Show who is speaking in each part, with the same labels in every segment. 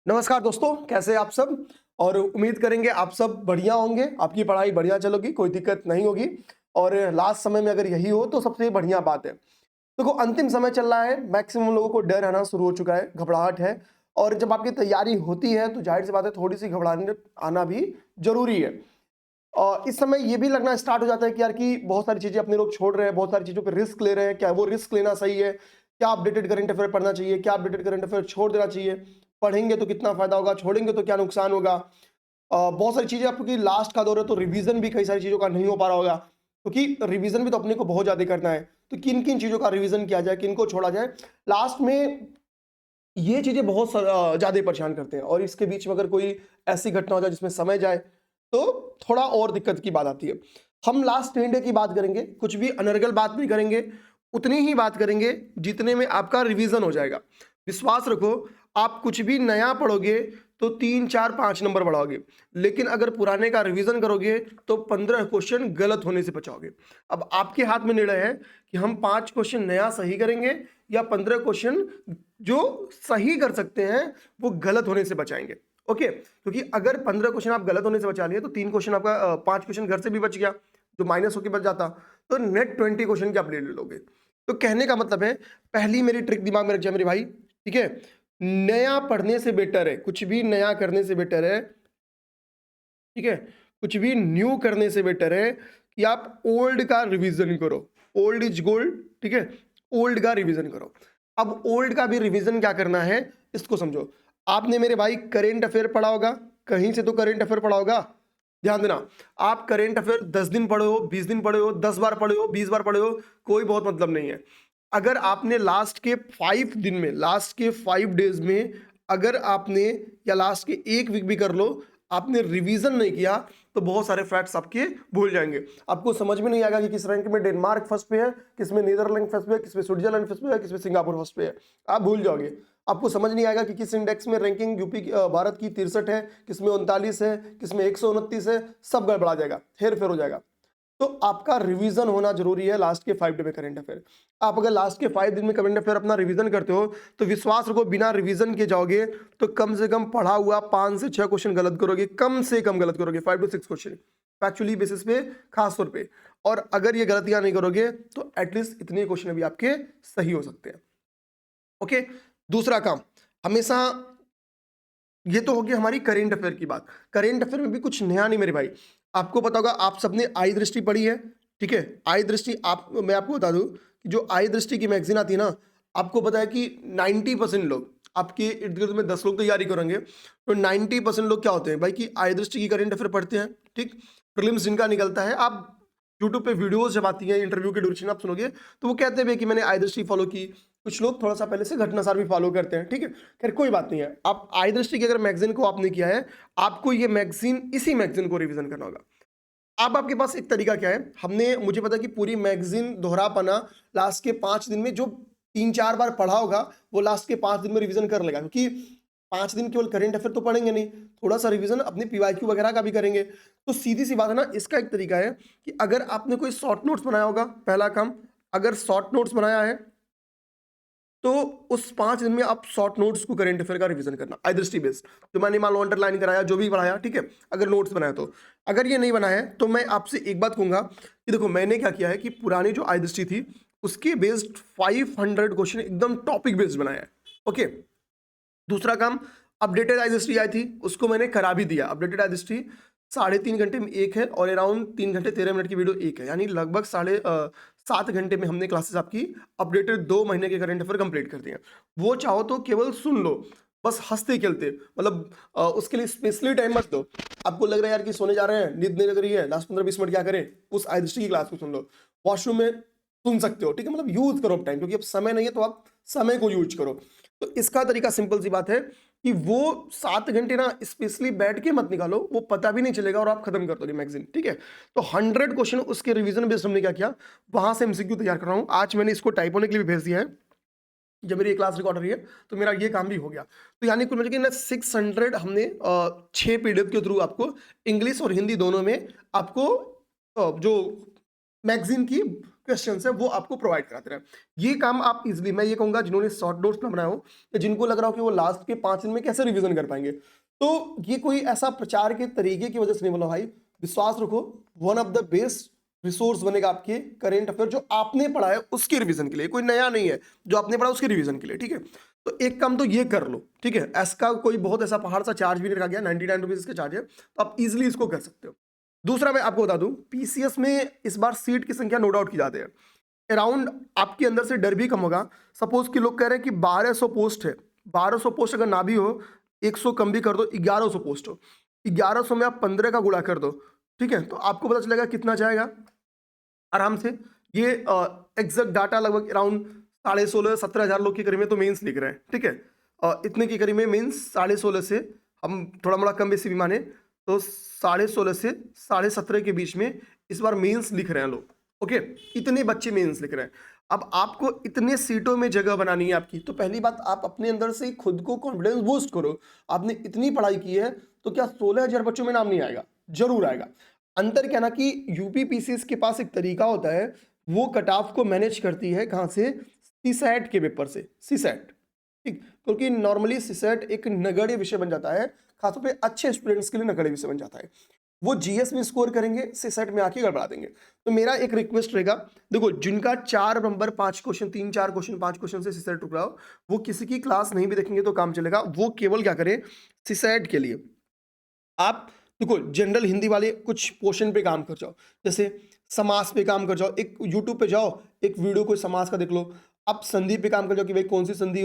Speaker 1: नमस्कार दोस्तों, कैसे हैं आप सब। और उम्मीद करेंगे आप सब बढ़िया होंगे, आपकी पढ़ाई बढ़िया चलोगी, कोई दिक्कत नहीं होगी। और लास्ट समय में अगर यही हो तो सबसे बढ़िया बात है। देखो, अंतिम समय चल रहा है, मैक्सिमम लोगों को डर आना शुरू हो चुका है, घबराहट है। और जब आपकी तैयारी होती है तो जाहिर सी बात है, थोड़ी सी घबराहट आना भी जरूरी है। और इस समय ये भी लगना स्टार्ट हो जाता है कि यार कि बहुत सारी चीजें अपने लोग छोड़ रहे हैं, बहुत सारी चीजों पर रिस्क ले रहे हैं। क्या वो रिस्क लेना सही है? क्या अपडेटेड करंट अफेयर पढ़ना चाहिए? क्या अपडेटेड करंट अफेयर छोड़ देना चाहिए? पढ़ेंगे तो कितना फायदा होगा, छोड़ेंगे तो क्या नुकसान होगा? बहुत सारी चीजें, आपकी लास्ट का दौर है तो रिवीजन भी कई सारी चीजों का नहीं हो पा रहा होगा, क्योंकि रिवीजन भी तो अपने को बहुत ज्यादा करना है। तो किन किन चीजों का रिवीजन किया जाए, किन को छोड़ा जाए, लास्ट में ये चीजें बहुत ज्यादा परेशान करते हैं। और इसके बीच में अगर कोई ऐसी घटना हो जाए जिसमें समय जाए तो थोड़ा और दिक्कत की बात आती है। हम लास्ट 10 डे की बात करेंगे, कुछ भी अनर्गल बात नहीं करेंगे, उतनी ही बात करेंगे जितने में आपका रिवीजन हो जाएगा। विश्वास रखो, आप कुछ भी नया पढ़ोगे तो 3 4 5 नंबर बढ़ाओगे, लेकिन अगर पुराने का रिवीजन करोगे तो 15 क्वेश्चन गलत होने से बचाओगे। अब आपके हाथ में निर्णय है कि हम 5 क्वेश्चन नया सही करेंगे या 15 क्वेश्चन जो सही कर सकते हैं वो गलत होने से बचाएंगे। ओके, क्योंकि अगर 15 क्वेश्चन आप गलत होने से बचा लिए तो 3 क्वेश्चन आपका 5 क्वेश्चन घर से भी बच गया, जो माइनस होकर बच जाता, तो नेट 20 क्वेश्चन की आप ले लोगे। तो कहने का मतलब है, पहली मेरी ट्रिक दिमाग में रख जाए मेरे भाई, ठीक है। नया पढ़ने से बेटर है, कुछ भी नया करने से बेटर है, ठीक है, कुछ भी न्यू करने से बेटर है कि आप ओल्ड का रिवीजन करो। ओल्ड इज गोल्ड, ठीक है, ओल्ड का रिवीजन करो। अब ओल्ड का भी रिवीजन क्या करना है, इसको समझो। आपने मेरे भाई करेंट अफेयर पढ़ा होगा, कहीं से तो करेंट अफेयर पढ़ा होगा। ध्यान देना, आप करेंट अफेयर 10 दिन पढ़े हो, 20 दिन पढ़े हो, 10 बार पढ़े हो, 20 बार पढ़े हो, कोई बहुत मतलब नहीं है। अगर आपने लास्ट के 5 दिन में, लास्ट के 5 डेज में, अगर आपने, या लास्ट के 1 वीक भी कर लो, आपने रिवीजन नहीं किया तो बहुत सारे फैक्ट्स आपके भूल जाएंगे। आपको समझ में नहीं आएगा कि किस रैंक में डेनमार्क फर्स्ट पे है, किसमें नीदरलैंड फर्स्ट पे है, किसमें स्विट्जरलैंड फर्स्ट पे है, किसमें सिंगापुर फर्स्ट पे है। आप भूल जाओगे। आपको समझ नहीं आएगा कि किस इंडेक्स में रैंकिंग यूपी भारत की 63 है, किसमें 39 है, किसमें 129 है। सब गड़बड़ा जाएगा, हेर फेर हो जाएगा। तो आपका रिवीजन होना जरूरी है लास्ट के 5 डे में करंट अफेयर। आप अगर लास्ट के 5 दिन में करंट अफेयर अपना रिवीजन करते हो तो विश्वास रखो, बिना रिवीजन के जाओगे तो कम से कम पढ़ा हुआ 5 से 6 क्वेश्चन गलत करोगे, कम से कम गलत करोगे, 5 to 6 क्वेश्चन फैक्चुअली बेसिस पे, खास तौर पे। और अगर ये गलतियां नहीं करोगे तो एटलीस्ट इतने क्वेश्चन भी आपके सही हो सकते हैं। ओके, दूसरा काम, हमेशा, ये तो होगी हमारी करेंट अफेयर की बात। करेंट अफेयर में भी कुछ नया नहीं मेरे भाई। आपको पता होगा, आप सबने आई दृष्टि पढ़ी है, ठीक है। आई दृष्टि, आप, मैं आपको बता दूं कि जो आई दृष्टि की मैगजीन आती है ना, आपको पता है कि 90% लोग, आपके इर्द गिर्द में 10 लोग तैयारी करेंगे तो 90% लोग क्या होते हैं भाई, कि आई दृष्टि की करेंट अफेयर पढ़ते हैं, ठीक। प्रीलिम्स जिनका निकलता है, आप यूट्यूब पे वीडियोस जब आती है, इंटरव्यू के ड्यूरेशन आप सुनोगे तो वो कहते हैं कि मैंने आई दृष्टि फॉलो की। कुछ लोग थोड़ा सा पहले से घटनासार भी फॉलो करते हैं, ठीक है। खैर कोई बात नहीं है। आप आई दृष्टि की अगर मैगजीन को आपने किया है, आपको ये मैगजीन, इसी मैगजीन को रिवीजन करना होगा। अब आपके पास एक तरीका क्या है, हमने, मुझे पता है कि पूरी मैगजीन दोहरा पाना लास्ट के 5 दिन में, जो 3 4 बार पढ़ा होगा वो लास्ट के 5 दिन में रिवीजन कर लेगा, क्योंकि 5 दिन केवल करंट अफेयर तो पढ़ेंगे नहीं, थोड़ा सा रिवीजन अपनी पीवाईक्यू वगैरह का भी करेंगे। तो सीधी सी बात है ना, इसका एक तरीका है कि अगर आपने कोई शॉर्ट नोट्स बनाया होगा, पहला काम, अगर शॉर्ट नोट्स बनाया है तो उस 5 दिन में आप शॉर्ट नोट्स को करंट अफेयर का रिवीजन करना, आई दृष्टि बेस्ड, जो मैंने मान लो अंडरलाइन कराया, जो भी पढ़ाया, ठीक है। अगर नोट्स बनाया तो, अगर ये नहीं बनाया है तो मैं आपसे एक बात कहूंगा कि देखो, मैंने क्या किया है कि पुरानी जो आई दृष्टि थी उसके बेस्ड 500 क्वेश्चन एकदम टॉपिक बेस्ड बनाया है। ओके, दूसरा काम, अपडेटेड आई दृष्टि आई थी, उसको मैंने करा भी दिया। अपडेटेड आई दृष्टि 3.5 घंटे में एक है और अराउंड 3 घंटे 13 मिनट की वीडियो एक है, यानी लगभग 7 घंटे में हमने क्लासेस आपकी अपडेटेड 2 महीने के करंट अफेयर कंप्लीट कर दिए। वो चाहो तो केवल सुन लो, बस हंसते खेलते, मतलब उसके लिए स्पेशली टाइम मत दो। आपको लग रहा है यार कि सोने जा रहे हैं, नींद नहीं लग रही है, लास्ट 15-20 मिनट क्या करें, उस आई दृष्टि की क्लास को सुन लो, वॉशरूम में सुन सकते हो, ठीक है। मतलब यूज करो टाइम, क्योंकि अब समय नहीं है तो आप समय को यूज करो। तो इसका तरीका सिंपल सी बात है कि वो 7 घंटे ना स्पेशली बैठ के मत निकालो, वो पता भी नहीं चलेगा और आप खत्म कर दोगे मैगजीन, ठीक है। तो 100 क्वेश्चन उसके रिवीजन बेस्ड हमने क्या किया, वहां से एमसीक्यू तैयार कर रहा हूं। आज मैंने इसको टाइप होने के लिए भी भेज दिया है, जब मेरी क्लास रिकॉर्ड रही है तो मेरा ये काम भी हो गया। तो यानी कुल मिलाकर ना 600 हमने 6 पीडीएफ के थ्रू आपको इंग्लिश और हिंदी दोनों में आपको जो मैगजीन की क्वेश्चन है वो आपको प्रोवाइड कराते रहे। ये काम आप इजिली, मैं ये कहूंगा जिन्होंने शॉर्ट नोट्स ना बनाया हो या जिनको लग रहा हो कि वो लास्ट के 5 दिन में कैसे रिवीजन कर पाएंगे, तो ये कोई ऐसा प्रचार के तरीके की वजह से नहीं बोला भाई, विश्वास रखो, one of the best resource बनेगा आपके करेंट अफेयर जो आपने पढ़ा है उसके रिवीजन के लिए, कोई नया नहीं है, जो आपने पढ़ा उसके रिवीजन के लिए, ठीक है। तो एक काम तो ये कर लो, ठीक है, इसका कोई बहुत ऐसा पहाड़ सा चार्ज भी नहीं रखा गया, 99 रुपीज इसका चार्ज है, तो आप इजिली इसको कर सकते हो। दूसरा मैं आपको बता दूं, पीसीएस में इस बार सीट की संख्या नो डाउट की जाती है, अराउंड आपके अंदर से डर भी कम होगा। सपोज कि लोग कह रहे हैं कि 1200 पोस्ट है, 1200 पोस्ट अगर ना भी हो, 100 कम भी कर दो, 1100 पोस्ट हो, 1100 में आप 15 का गुणा कर दो, ठीक है, तो आपको पता चलेगा कितना जाएगा आराम से। ये एग्जैक्ट डाटा लगभग अराउंड 16,500-17,000 लोग के करीब में तो मेंस लिख रहे हैं, ठीक है, इतने के करीब में मेंस 16,500 से, हम थोड़ा मोड़ा कम बेसी भी माने तो 16,500 से 17,500 के बीच में इस बार मेंस लिख रहे हैं लोग, ओके, इतने बच्चे मेंस लिख रहे हैं। अब आपको इतने सीटों में जगह बनानी है आपकी, तो पहली बात आप अपने अंदर से खुद को कॉन्फिडेंस बूस्ट करो। आपने इतनी पढ़ाई की है तो क्या 16,000 बच्चों में नाम नहीं आएगा? जरूर आएगा। अंतर क्या ना कि यूपीपीसीएस के पास एक तरीका होता है, वो कट ऑफ को मैनेज करती है कहां से? सीसैट के पेपर से, सीसैट, ठीक, क्योंकि नॉर्मली सीसैट एक नगण्य विषय बन जाता है, खासतौर पे अच्छे स्टूडेंट्स के लिए नगण्य विषय बन जाता है। वो जीएस में स्कोर करेंगे, सीसैट में आके गड़बड़ा देंगे। तो मेरा एक रिक्वेस्ट रहेगा, देखो जिनका 4 नंबर 5 क्वेश्चन, 3-4 क्वेश्चन 5 क्वेश्चन से सीसैट टुकड़ा हो, वो किसी की क्लास नहीं भी देखेंगे तो काम चलेगा। वो केवल क्या करें, सीसैट के लिए आप देखो जनरल हिंदी वाले कुछ पोर्शन पे काम कर जाओ, जैसे समास पे काम कर जाओ, एक यूट्यूब पे जाओ, एक वीडियो कोई समास का देख लो। आप संधि पे काम कर जाओ कि भाई कौन सी संधि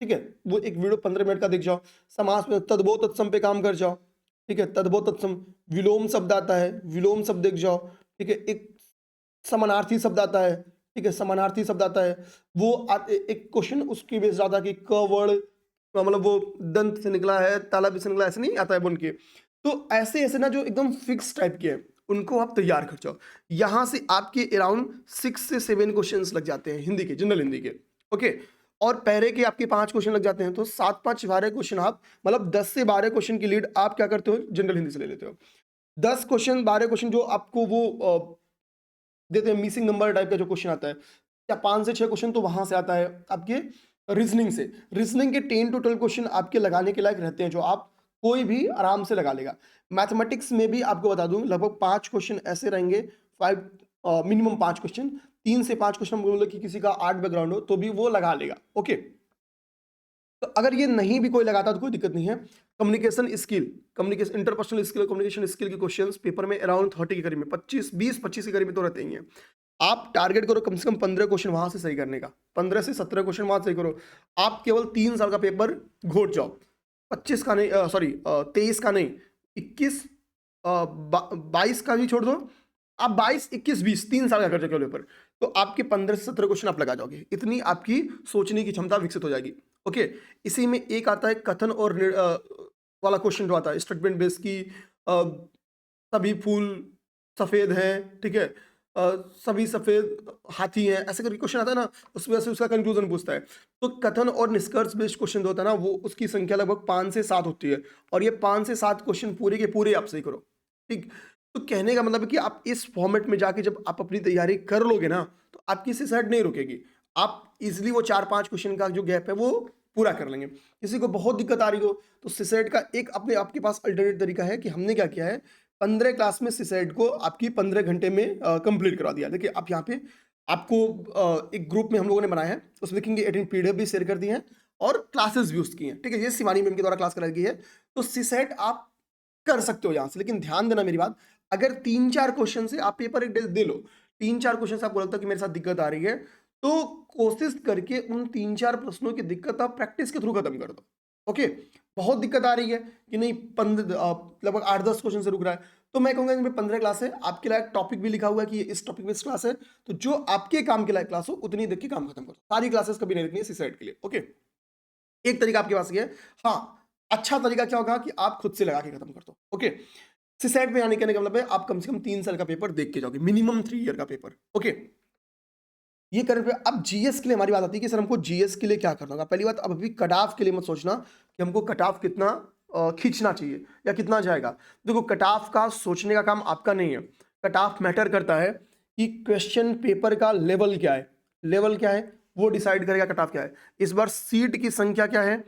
Speaker 1: ठीक है, वो एक वीडियो 15 मिनट का देख जाओ। समास में तद्भव तत्सम पे काम कर जाओ, ठीक है, तद्भव तत्सम। विलोम शब्द आता है, विलोम शब्द देख जाओ, ठीक है। एक समानार्थी शब्द आता है, ठीक है, समानार्थी शब्द आता है, वो एक क्वेश्चन उसकी बेस ज्यादा कि क वर्ड मतलब वो दंत से निकला है, तालब से निकला, ऐसे नहीं आता है बन के। तो ऐसे ऐसे ना जो एकदम फिक्स टाइप के हैं उनको आप तैयार कर जाओ। यहां से आपके अराउंड 6 से 7 क्वेश्चंस लग जाते हैं हिंदी के, जनरल हिंदी के, ओके। और पैरे के आपके 5 क्वेश्चन लग जाते हैं, तो 7-5-12 क्वेश्चन आप, मतलब 10 से 12 क्वेश्चन की लीड आप क्या करते हो, जनरल हिंदी से ले लेते हो। 10 क्वेश्चन 12 क्वेश्चन जो आपको वो देते हैं, मिसिंग नंबर टाइप का जो क्वेश्चन आता है, या 5 से 6 क्वेश्चन तो वहां से आता है आपके रीजनिंग से। रीजनिंग के 10 टोटल क्वेश्चन आपके लगाने के लायक रहते हैं, जो आप कोई भी आराम से लगा लेगा। मैथमेटिक्स में भी आपको बता दूं लगभग 5 क्वेश्चन ऐसे रहेंगे, 5 मिनिमम 5 क्वेश्चन, 3 से 5 क्वेश्चन बोलो कि किसी का आर्ट बैकग्राउंड हो तो भी वो लगा लेगा, ओके। तो अगर ये नहीं भी कोई लगाता तो कोई दिक्कत नहीं है। Communication skill, communication interpersonal skill, communication skill के क्वेश्चंस पेपर में अराउंड 30 के करीब में, 25 के करीब में तो रहते ही हैं। आप टारगेट करो कम से कम 15 क्वेश्चन वहां से सही करने का, 15 से 17 क्वेश्चन वहां सही करो। आप केवल 3 साल का पेपर घोट जाओ, 25 का नहीं, सॉरी 23 का नहीं, 21 22 का भी छोड़ दो, आप 22 21 20 3 साल का कर जाओ पेपर, तो आपके 15 से 17 क्वेश्चन आप लगा जाओगे। इतनी आपकी सोचने की क्षमता विकसित हो जाएगी, ओके। इसी में एक आता है कथन और वाला क्वेश्चन जो आता है स्टेटमेंट बेस की, सभी फूल सफेद हैं, ठीक है, सभी सफेद हाथी हैं, ऐसे करके क्वेश्चन आता है ना, उस वजह से उसका कंक्लूजन पूछता है। तो कथन और निष्कर्ष बेस्ड क्वेश्चन जो होता है ना, वो उसकी संख्या लगभग 5 से 7 होती है, और ये 5 से 7 क्वेश्चन पूरे के पूरे आप सही करो, ठीक। तो कहने का मतलब है कि आप इस फॉर्मेट में जाके जब आप अपनी तैयारी कर लोगे ना, तो आपकी सीसैट नहीं रुकेगी, आप इजिली वो 4-5 क्वेश्चन का जो गैप है वो पूरा कर लेंगे। किसी को बहुत दिक्कत आ रही हो तो सीसैट का एक अपने आपके पास अल्टरनेट तरीका है कि हमने क्या किया है, 15 क्लास में सीसैट को आपकी 15 घंटे में कंप्लीट करवा दिया। देखिए आप यहाँ पे आपको एक ग्रुप में हम लोगों ने बनाया है, उसमें देखेंगे 18 पीडीएफ भी शेयर कर दी हैं और क्लासेस भी उसकी हैं, ठीक है। ये शिवानी मैम के द्वारा क्लास कराई गई है, तो सीसैट आप कर सकते हो यहाँ से। लेकिन ध्यान देना मेरी बात, अगर 3-4 क्वेश्चन से आप पेपर एक दे लो, 3-4 क्वेश्चन से आपको लगता है कि मेरे साथ दिक्कत आ रही है, तो कोशिश करके उन 3-4 प्रश्नों की दिक्कत आप प्रैक्टिस के थ्रू खत्म कर दो, ओके। बहुत दिक्कत आ रही है कि नहीं, लगभग 8-10 क्वेश्चन से रुक रहा है, तो मैं कहूंगा इनमें 15 क्लास है, आपके लायक टॉपिक भी लिखा हुआ है कि इस टॉपिक में इस क्लास है, तो जो आपके काम के लायक क्लास हो उतनी देख के काम खत्म करो। सारी क्लासेस कभी नहीं रखनी है सीसैट के लिए, ओके। एक तरीका आपके पास ये है। हाँ, अच्छा तरीका क्या होगा कि आप खुद से लगा के खत्म कर दो, ओके। सीसैट में आने का मतलब है आप कम से कम 3 साल का पेपर देख के जाओगे, मिनिमम 3 ईयर का पेपर, ओके। ये करने पे अब जीएस के लिए हमारी बात आती है कि सर हमको जीएस के लिए क्या करना होगा। पहली बात, अब अभी कट ऑफ के लिए मत सोचना कि हमको कट ऑफ कितना खींचना चाहिए या कितना जाएगा। देखो कट ऑफ का सोचने का काम आपका नहीं है, कट ऑफ मैटर करता है कि क्वेश्चन पेपर का लेवल क्या है, लेवल क्या है वो डिसाइड करेगा कट ऑफ क्या है। इस बार सीट की संख्या क्या है,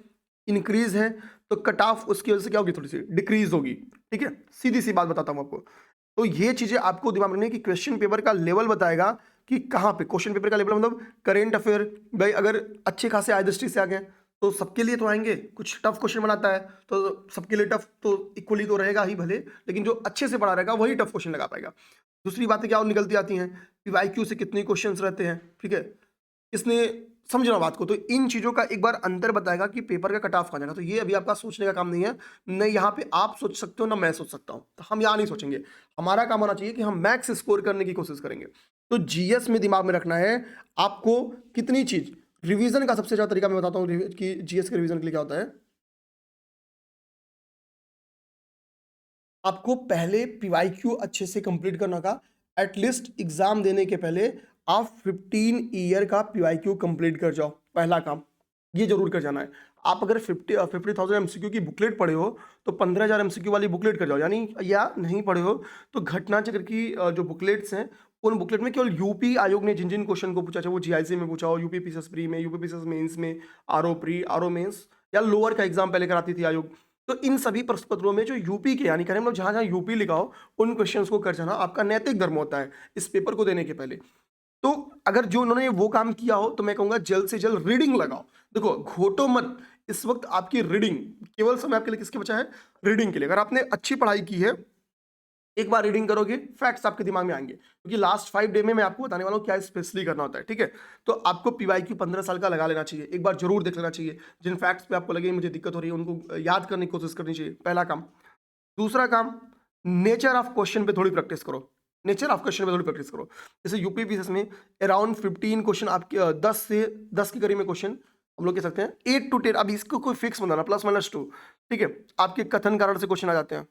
Speaker 1: इंक्रीज है, तो कट ऑफ उसकी वजह से क्या होगी, थोड़ी सी डिक्रीज होगी। ठीक है, सीधी सी बात बताता हूं आपको। तो ये चीजें आपको दिमाग में रखनी है कि क्वेश्चन पेपर का लेवल बताएगा कि कहां पे क्वेश्चन पेपर का लेवल, मतलब करेंट अफेयर भाई अगर अच्छे खासे आय दृष्टि से आ गए तो सबके लिए तो आएंगे, कुछ टफ क्वेश्चन बनाता है तो सबके लिए टफ तो इक्वली तो रहेगा ही भले, लेकिन जो अच्छे से पढ़ा रहेगा वही टफ क्वेश्चन लगा पाएगा। दूसरी बातें क्या और निकलती आती हैं, पीवाईक्यू से कितने क्वेश्चंस रहते हैं, ठीक है, इसने समझना बात को, तो इन चीजों का एक बार अंतर बताएगा कि पेपर का कट ऑफ कहाँ जाएगा। तो ये अभी आपका सोचने का काम नहीं है, न यहाँ पे आप सोच सकते हो ना मैं सोच सकता हूँ, तो हम यहाँ नहीं सोचेंगे। हमारा काम होना चाहिए कि हम मैक्स स्कोर करने की कोशिश करेंगे। तो जीएस में दिमाग में रखना है आपको कितनी चीज, रिवीजन का सबसे अच्छा तरीका मैं बताता हूँ कि जीएस के रिवीजन के लिए क्या होता है। आपको पहले पीवाईक्यू अच्छे से कंप्लीट करना का, एटलीस्ट एग्जाम देने के पहले आप 15 ईयर का पीवाईक्यू कंप्लीट कर जाओ, पहला काम ये जरूर कर जाना है। आप अगर 50,000 एमसीक्यू की बुकलेट पढ़े हो तो 15,000 एमसीक्यू वाली बुकलेट कर जाओ, यानी या नहीं पढ़े हो तो घटना चक्र की जो बुकलेट्स हैं उन बुकलेट में केवल यूपी आयोग ने जिन जिन क्वेश्चन को पूछा, चाहे वो जीआईसी में पूछा हो, यूपी पीसीएस प्री में, यूपी पीसीएस मेंस में, आरओ प्री, आरओ मेंस या लोअर का एग्जाम पहले कराती थी आयोग, तो इन सभी प्रश्न पत्रों में जो यूपी के यानी करें मतलब जहां जहां यूपी लिखा हो उन क्वेश्चंस को कर जाना आपका नैतिक धर्म होता है इस पेपर को देने के पहले। तो अगर जो उन्होंने वो काम किया हो तो मैं कहूंगा जल्द से जल्द रीडिंग लगाओ। देखो घोटो मत, इस वक्त आपकी रीडिंग केवल समय आपके लिए किसके बचा है, रीडिंग के लिए। अगर आपने अच्छी पढ़ाई की है एक बार रीडिंग करोगे फैक्ट्स आपके दिमाग में आएंगे, क्योंकि लास्ट 5 डे में मैं आपको बताने वाला हूँ क्या स्पेशली करना होता है। ठीक है, तो आपको पीवाईक्यू 15 साल का लगा लेना चाहिए, एक बार जरूर देख लेना चाहिए। जिन फैक्ट्स पे आपको लगे मुझे दिक्कत हो रही है उनको याद करने की कोशिश करनी चाहिए, पहला काम। दूसरा काम, नेचर ऑफ क्वेश्चन पे थोड़ी प्रैक्टिस करो, नेचर ऑफ क्वेश्चन पे थोड़ी प्रैक्टिस करो। जैसे यूपी पीसीएस में अराउंड 15 क्वेश्चन आपके 10 के करीब में क्वेश्चन हम लोग कह सकते हैं 8 to 10, अब इसको कोई फिक्स बनाना +-2, ठीक है, आपके कथन कारण से क्वेश्चन आ जाते हैं।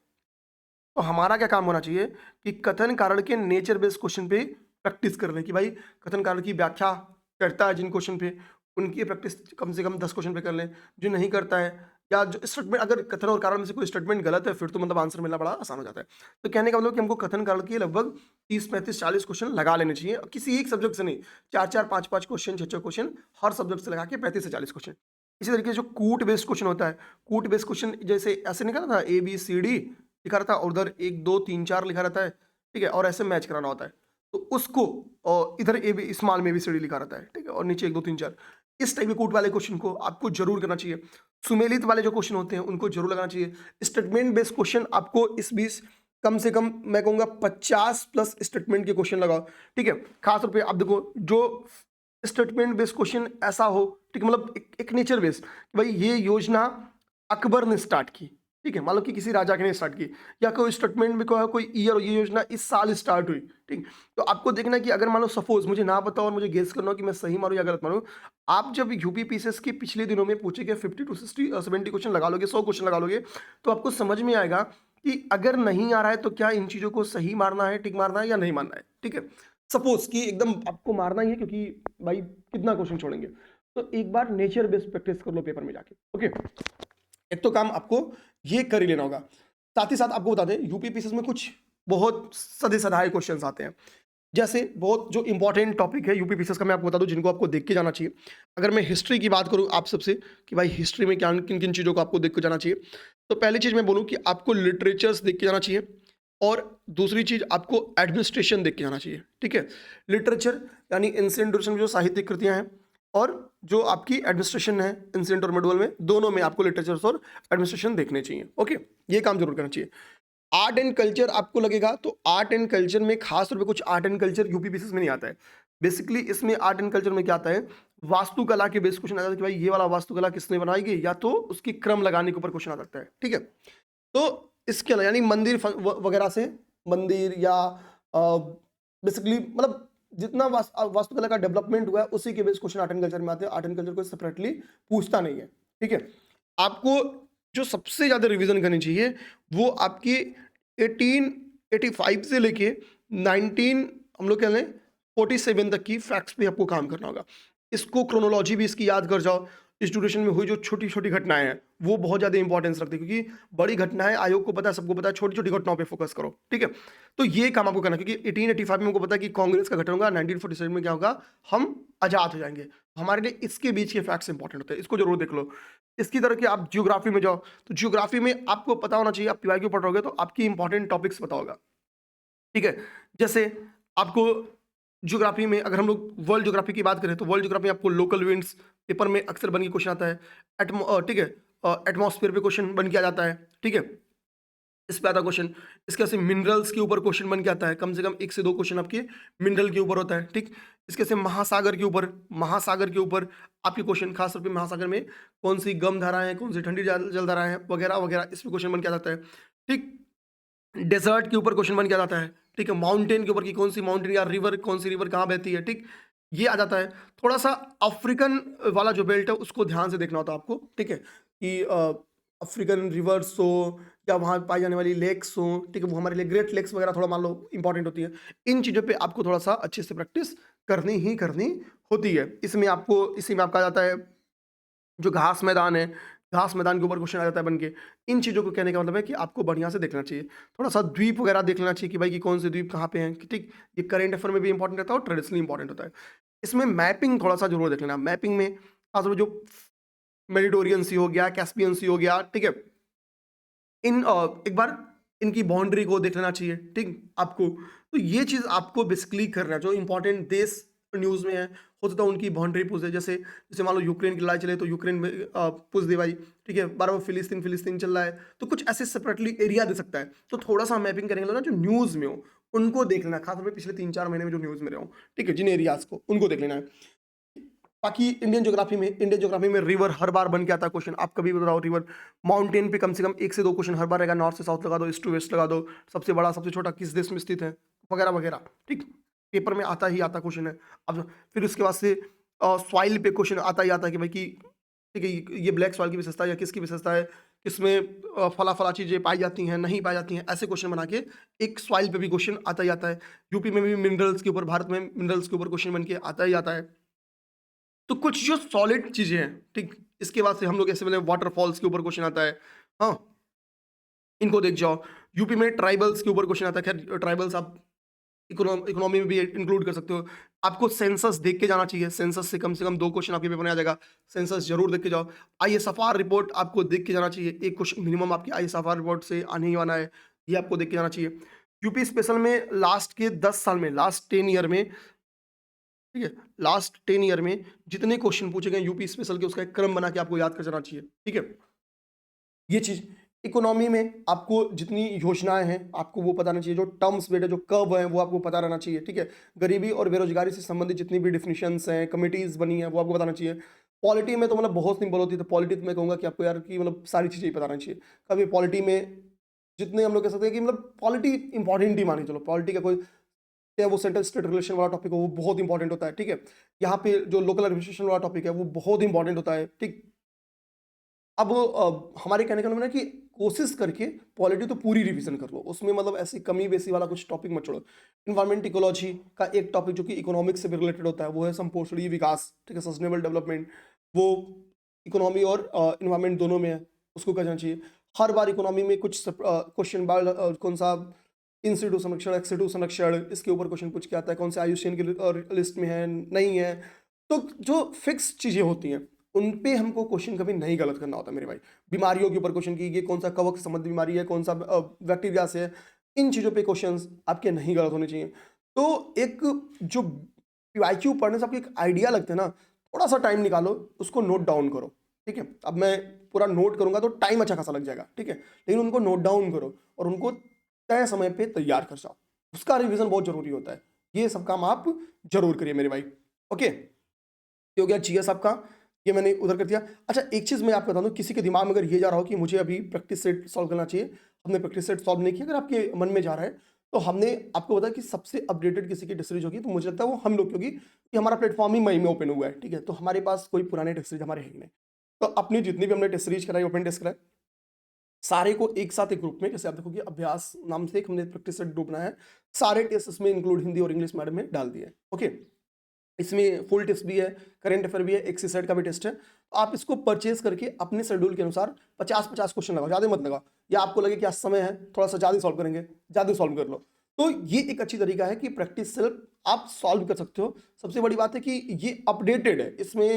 Speaker 1: तो हमारा क्या काम होना चाहिए कि कथन कारण के नेचर बेस्ड क्वेश्चन पे प्रैक्टिस कर लें, कि भाई कथन कारण की व्याख्या करता है जिन क्वेश्चन पे उनकी प्रैक्टिस कम से कम 10 क्वेश्चन पे कर लें, जो नहीं करता है या जो स्टेटमेंट अगर कथन और कारण में से कोई स्टेटमेंट गलत है फिर तो मतलब आंसर मिलना बड़ा आसान हो जाता है। तो कहने का मतलब कि हमको कथन कारण के लगभग 30-35-40 क्वेश्चन लगा लेने चाहिए, और किसी एक सब्जेक्ट से नहीं, 4-4 5-5 क्वेश्चन 6-6 क्वेश्चन हर सब्जेक्ट से लगा के 35 से 40 क्वेश्चन। इसी तरीके से जो कूट बेस्ड क्वेश्चन होता है, कूट बेस्ड क्वेश्चन जैसे ऐसे निकाला था ABCD लिखा रहता है और उधर 1 2 3 4 लिखा रहता है, ठीक है, और ऐसे मैच कराना होता है, तो उसको और इधर ए बी स्मॉल में ABCD लिखा रहता है, ठीक है, और नीचे 1 2 3 4, इस टाइप के कूट वाले क्वेश्चन को आपको जरूर करना चाहिए। सुमेलित वाले जो क्वेश्चन होते हैं उनको जरूर लगाना चाहिए। स्टेटमेंट बेस्ड क्वेश्चन आपको इस बीच कम से कम मैं कहूंगा 50+ स्टेटमेंट के क्वेश्चन लगाओ, ठीक है। खास तौर पे आप देखो जो स्टेटमेंट बेस्ड क्वेश्चन ऐसा हो, ठीक है, मतलब एक नेचर बेस्ड, भाई ये योजना अकबर ने स्टार्ट की, ठीक है, मान लो कि किसी राजा के ने स्टार्ट की, या कोई स्टेटमेंट में कोई ईयर, ये योजना इस साल स्टार्ट हुई, ठीक। तो आपको देखना है कि अगर मान लो सपोज मुझे ना पता और मुझे गेस करना हो कि मैं सही मारूं या गलत मारूं, आप जब यूपी पीसीएस के पिछले दिनों में पूछे गए 50 to 70 क्वेश्चन लगा लोगे, 100 क्वेश्चन लगा लोगे, तो आपको समझ में आएगा कि अगर नहीं आ रहा है तो क्या इन चीजों को सही मारना है, टिक मारना है या नहीं मारना है, ठीक है। सपोज कि एकदम आपको मारना ही है क्योंकि भाई कितना क्वेश्चन छोड़ेंगे, तो एक बार नेचर बेस्ड प्रैक्टिस कर लो पेपर में जाके, ओके। एक तो काम आपको ये कर ही लेना होगा। साथ ही साथ आपको बता दें यूपी पीसीएस में कुछ बहुत सदे सधाए क्वेश्चंस आते हैं, जैसे बहुत जो इंपॉर्टेंट टॉपिक है यूपी पीसीएस का मैं आपको बता दूं जिनको आपको देख के जाना चाहिए। अगर मैं हिस्ट्री की बात करूं आप सबसे कि भाई हिस्ट्री में क्या किन किन चीज़ों को आपको देख के जाना चाहिए, तो पहली चीज़ मैं बोलूं कि आपको लिटरेचर्स देख के जाना चाहिए, और दूसरी चीज़ आपको एडमिनिस्ट्रेशन देख के जाना चाहिए, ठीक है। लिटरेचर यानी एंशिएंट ड्यूरेशन में जो साहित्यिक कृतियाँ हैं, और जो आपकी एडमिनिस्ट्रेशन है एंशिएंट और मिडिवल में, दोनों में आपको लिटरेचर्स और एडमिनिस्ट्रेशन देखने चाहिए, ओके। ये काम जरूर करना चाहिए। आर्ट एंड कल्चर आपको लगेगा, तो आर्ट एंड कल्चर में खास तौर पे कुछ art and culture UP basis में नहीं आता है। बेसिकली इसमें आर्ट एंड कल्चर में क्या आता है, वास्तुकला के बेस क्वेश्चन आता है कि भाई ये वाला वास्तुकला किसने बनाई गई, या तो उसकी क्रम लगाने के ऊपर क्वेश्चन आ सकता है, ठीक है। तो इसके अलावा यानी मंदिर वगैरह से, मंदिर या बेसिकली मतलब जितना वास्तुकला का डेवलपमेंट हुआ है उसी के base question art and culture में आते हैं। आर्ट एंड कल्चर को सेपरेटली पूछता नहीं है, ठीक है। आपको जो सबसे ज्यादा रिवीजन करनी चाहिए वो आपकी 1885 से लेके 19 हम लोग कह लें 47 तक की फैक्ट्स पे आपको काम करना होगा। इसको क्रोनोलॉजी भी इसकी याद कर जाओ, इस ड्यूरेशन में हुई जो छोटी छोटी घटनाएं हैं वो बहुत ज्यादा इंपॉर्टेंस रखती है, क्योंकि बड़ी घटनाएं आयोग को पता है, सबको पता है, छोटी छोटी घटनाओं पे फोकस करो, ठीक है। तो ये काम आपको करना है, क्योंकि 1885 में हमको पता है कि कांग्रेस का गठन होगा, 1947 में क्या होगा, हम आजाद हो जाएंगे। हमारे लिए इसके बीच के फैक्ट्स इंपॉर्टेंट होते हैं, इसको जरूर देख लो। इसकी तरह कि आप जियोग्राफी में जाओ, तो जियोग्राफी में आपको पता होना चाहिए, आप पीवाईक्यू पढ़ रहोगे तो आपकी इंपॉर्टेंट टॉपिक्स पता होगा, ठीक है। जैसे आपको ज्योग्राफी में अगर हम लोग वर्ल्ड ज्योग्राफी की बात करें तो वर्ल्ड ज्योग्राफी में आपको लोकल इवेंट्स पेपर में अक्सर बन के क्वेश्चन आता है। ठीक है, एटमॉस्फेयर पे क्वेश्चन बन के आ जाता है, ठीक है, इस पे आता क्वेश्चन। इसके से मिनरल्स के ऊपर क्वेश्चन बन के आता है, कम से कम 1 से 2 क्वेश्चन आपके मिनरल के ऊपर होता है, ठीक। इसके से महासागर के ऊपर आपके क्वेश्चन, खासतौर पे महासागर में कौन सी गर्म धाराएं हैं, कौन सी ठंडी जल धाराएं हैं, वगैरह वगैरह, इस पे क्वेश्चन बन के आ जाता है, ठीक। डेजर्ट के ऊपर क्वेश्चन बन के आ जाता है, ठीक है। माउंटेन के ऊपर की कौन सी माउंटेन या रिवर, कौन सी रिवर कहाँ बहती है, ठीक, ये आ जाता है। थोड़ा सा अफ्रीकन वाला जो बेल्ट है उसको ध्यान से देखना होता है आपको, ठीक है, कि अफ्रीकन रिवर्स हो या वहाँ पाई जाने वाली लेक्स हो, ठीक है, वो हमारे लिए ग्रेट लेक्स वगैरह थोड़ा मान लो इंपॉर्टेंट होती है। इन चीज़ों पे आपको थोड़ा सा अच्छे से प्रैक्टिस करनी ही करनी होती है। इसमें आपको, इसी में आपका आ जाता है जो घास मैदान है, घास मैदान के ऊपर क्वेश्चन आ जाता है बन के। इन चीज़ों को कहने का मतलब है कि आपको बढ़िया से देखना चाहिए, थोड़ा सा द्वीप वगैरह देख लेना चाहिए कि भाई कि कौन से द्वीप कहाँ पे हैं, ठीक। ये करेंट अफेयर में भी इंपॉर्टेंट रहता है और ट्रेडिशनली इंपॉर्टेंट होता है। इसमें मैपिंग थोड़ा सा जरूर देख लेना। मैपिंग में खासतौर पे जो मेडिटोरियन सी हो गया, कैस्पियन सी हो गया, ठीक है, इन एक बार इनकी बाउंड्री को देख लेना चाहिए, ठीक आपको। तो ये चीज़ आपको बेसिकली करना है, जो इंपॉर्टेंट देश न्यूज़ में है, हो सकता है उनकी बाउंड्री पूछ दे। जैसे जैसे मान लो यूक्रेन की लड़ाई चले तो यूक्रेन में पूछ दे भाई, ठीक है, बार बार फिलिस्तीन फिलिस्तीन चल रहा है, तो कुछ ऐसे सेपरेटली एरिया दे सकता है। तो थोड़ा सा मैपिंग करेंगे ना, जो न्यूज़ में हो उनको देख लेना, खासतौर पे पिछले 3-4 महीने में जो न्यूज़ में रहे हो, ठीक है, जिन एरियाज को उनको देख लेना है। बाकी इंडियन ज्योग्राफी में रिवर हर बार बन के आता है क्वेश्चन, आप कभी भी बताओ रिवर। माउंटेन पे कम से कम 1 से 2 क्वेश्चन हर बार रहेगा, नॉर्थ से साउथ लगा दो, ईस्ट टू वेस्ट लगा दो, सबसे बड़ा सबसे छोटा किस देश में स्थित है, वगैरह वगैरह, ठीक, पेपर में आता ही आता क्वेश्चन है। अब फिर उसके बाद से सॉइल पे क्वेश्चन आता ही आता है कि भाई कि ठीक है, ये ब्लैक सॉइल की विशेषता है या किसकी विशेषता है, किसमें फला फला चीज़ें पाई जाती हैं, नहीं पाई जाती हैं, ऐसे क्वेश्चन बना के एक सॉइल पे भी क्वेश्चन आता ही आता है। यूपी में भी मिनरल्स के ऊपर, भारत में मिनरल्स के ऊपर क्वेश्चन बन के आता ही आता है। तो कुछ जो सॉलिड चीजें हैं, ठीक, इसके बाद से हम लोग ऐसे बोले वाटरफॉल्स के ऊपर क्वेश्चन आता है, हाँ, इनको देख जाओ। यूपी में ट्राइबल्स के ऊपर क्वेश्चन आता है, खैर ट्राइबल्स आप इकोनॉमी में भी इंक्लूड कर सकते हो। आपको सेंसस देख के जाना चाहिए, सेंसस से कम 2 क्वेश्चन आपके पेपर में आ जाएगा, सेंसस जरूर देख के जाओ। आईएसएफआर रिपोर्ट आपको देख के जाना चाहिए, एक क्वेश्चन मिनिमम आपकी आईएसएफआर रिपोर्ट से आने ही वाला है, ये आपको देख के जाना चाहिए। यूपी स्पेशल में लास्ट के 10 साल में, लास्ट 10 ईयर में, ठीक है, लास्ट 10 ईयर में जितने क्वेश्चन पूछे गए यूपी स्पेशल के, उसका एक क्रम बना के आपको याद कर जाना चाहिए, ठीक है। ये चीज इकोनॉमी में आपको जितनी योजनाएं हैं आपको वो पता रहना चाहिए, जो टर्म्स बेटे जो कर्व है वो आपको पता रहना चाहिए, ठीक है। गरीबी और बेरोजगारी से संबंधित जितनी भी डिफिनेशंस हैं, कमिटीज बनी है, वो आपको बताना चाहिए। पॉलिटी में तो मतलब बहुत सिंपल होती है, तो पॉलिटी में कहूंगा कि आपको यार कि मतलब सारी चीजें ही पता रहना चाहिए। कभी पॉलिटी में जितने हम लोग कह सकते हैं कि मतलब पॉलिटी इंपॉर्टेंट ही मानी चलो, पॉलिटी का कोई है वो सेंट्रल स्टेट रिलेशन वाला टॉपिक है, वो बहुत इंपॉर्टेंट होता है, ठीक है। यहाँ पे जो लोकल एडमिनिस्ट्रेशन वाला टॉपिक है वो बहुत इंपॉर्टेंट होता है, ठीक। अब हमारे कहने का मतलब है कि कोशिश करके पॉलिटी तो पूरी रिवीजन कर लो, उसमें मतलब ऐसी कमी बेसी वाला कुछ टॉपिक मत छोड़ो। इन्वायरमेंट इकोलॉजी का एक टॉपिक जो कि इकोनॉमिक्स से भी रिलेटेड होता है वो है संपोषणीय विकास, ठीक है, सस्टेनेबल डेवलपमेंट, वो इकोनॉमी और इन्वायरमेंट दोनों में है, उसको करना चाहिए। हर बार इकोनॉमी में कुछ क्वेश्चन बार कौन सा इंस्टीट्यूट संरक्षण, एक्सीट्यूट संरक्षण, इसके ऊपर क्वेश्चन पूछ के आता है, कौन से आयुष्मान की लिस्ट में है, नहीं है। तो जो फिक्स चीजें होती हैं उन पे हमको क्वेश्चन कभी नहीं गलत करना होता मेरे भाई। बीमारियों के ऊपर क्वेश्चन की, ये कौन सा कवक से संबंधित बीमारी है, कौन सा बैक्टीरिया से है, इन चीजों पे क्वेश्चंस आपके नहीं गलत होने चाहिए। तो एक जो पीवाईक्यू पढ़ने से आपको एक आइडिया लगता है ना, थोड़ा सा टाइम निकालो, उसको नोट डाउन करो, ठीक है। अब मैं पूरा नोट करूंगा तो टाइम अच्छा खासा लग जाएगा, ठीक है, लेकिन उनको नोट डाउन करो और उनको तय समय पे तैयार कर जाओ, उसका रिवीजन बहुत जरूरी होता है। ये सब काम आप जरूर करिए मेरे भाई, ओके। ये हो गया जीएस आपका, ये मैंने उधर कर दिया। अच्छा एक चीज मैं आपको बता दूं, किसी के दिमाग में अगर ये जा रहा हो कि मुझे अभी प्रैक्टिस सेट सॉल्व करना चाहिए, हमने प्रैक्टिस सेट सॉल्व नहीं किया, अगर आपके मन में जा रहा है तो हमने आपको बताया कि सबसे अपडेटेड किसी की टेस्ट सीरीज होगी तो मुझे लगता है वो हम लोग की होगी, कि हमारा प्लेटफॉर्म ही मई में ओपन हुआ है, ठीक है। तो हमारे पास कोई पुराने टेस्ट सीरीज हमारे है ही नहीं, तो अपनी जितनी भी हमने टेस्ट सीरीज कराई, ओपन टेस्ट कराए, सारे को एक साथ एक ग्रुप में, जैसे आप देखोगे अभ्यास नाम से एक हमने प्रैक्टिस सेट ग्रुप बनाया है, सारे टेस्ट इसमें इंक्लूड हिंदी और इंग्लिश मैडम में डाल दिए, ओके। इसमें फुल टेस्ट भी है, करंट अफेयर भी है, एक सेट का भी टेस्ट है। तो आप इसको परचेज करके अपने शेड्यूल के अनुसार 50-50 क्वेश्चन लगाओ, ज़्यादा मत लगाओ, या आपको लगे कि आज समय है थोड़ा सा ज़्यादा सॉल्व करेंगे, ज़्यादा सॉल्व कर लो। तो ये एक अच्छी तरीका है कि प्रैक्टिस सेल्फ आप सॉल्व कर सकते हो। सबसे बड़ी बात है कि ये अपडेटेड है, इसमें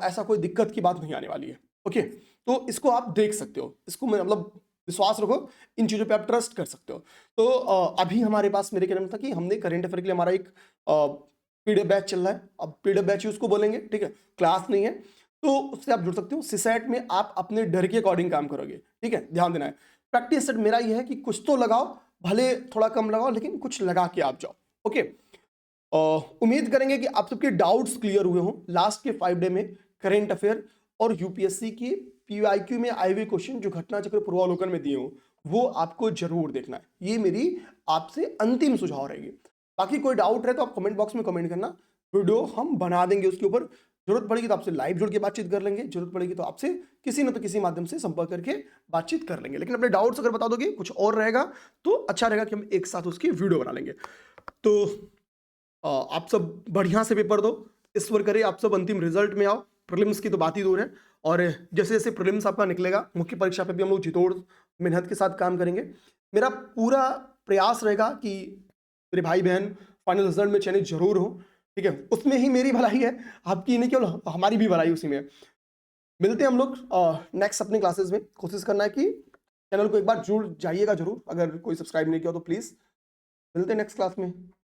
Speaker 1: ऐसा कोई दिक्कत की बात नहीं आने वाली है। ओके, तो इसको आप देख सकते हो, इसको मैं मतलब विश्वास रखो, इन चीज़ों पे आप ट्रस्ट कर सकते हो। तो अभी हमारे पास मेरे कहने में था कि हमने करंट अफेयर के लिए हमारा एक पीडीएफ बैच चल रहा है, अब पीडीएफ बैच ही उसको बोलेंगे, ठीक है, क्लास नहीं है, तो उससे आप जुड़ सकते हो। सीसैट में आप अपने डर के अकॉर्डिंग काम करोगे, ठीक है, ध्यान देना है। प्रैक्टिस सेट मेरा ये है कि कुछ तो लगाओ, भले थोड़ा कम लगाओ लेकिन कुछ लगा के आप जाओ। ओके, उम्मीद करेंगे कि आप सबके डाउट्स क्लियर हुए हों लास्ट के 5 डे में करंट अफेयर और यूपीएससी की पीवाईक्यू में आए हुए क्वेश्चन जो घटना चक्र पूर्वावलोकन में दिए हों वो आपको जरूर देखना है। ये मेरी आपसे अंतिम सुझाव रहेगी। बाकी कोई डाउट है तो आप कमेंट बॉक्स में कमेंट करना, वीडियो हम बना देंगे उसके ऊपर। जरूरत पड़ेगी तो आपसे लाइव जुड़ के बातचीत कर लेंगे, जरूरत पड़ेगी तो आपसे किसी न तो किसी माध्यम से संपर्क करके बातचीत कर लेंगे। लेकिन अपने डाउट्स अगर बता दोगे कुछ और रहेगा तो अच्छा रहेगा कि हम एक साथ उसकी वीडियो बना लेंगे। तो आप सब बढ़िया से पेपर दो, ईश्वर करे आप सब अंतिम रिजल्ट में आओ। प्रीलिम्स की तो बात ही दूर है, और जैसे जैसे प्रीलिम्स आपका निकलेगा मुख्य परीक्षा पे भी हम लोग जितोड़ मेहनत के साथ काम करेंगे। मेरा पूरा प्रयास रहेगा कि मेरे भाई बहन फाइनल रिजल्ट में चयनित जरूर हो, ठीक है, उसमें ही मेरी भलाई है, आपकी नहीं, केवल हमारी भी भलाई उसी में है। मिलते हैं हम लोग नेक्स्ट अपनी क्लासेस में। कोशिश करना है कि चैनल को एक बार जुड़ जाइएगा जरूर, अगर कोई सब्सक्राइब नहीं किया तो प्लीज। मिलते हैं नेक्स्ट क्लास में।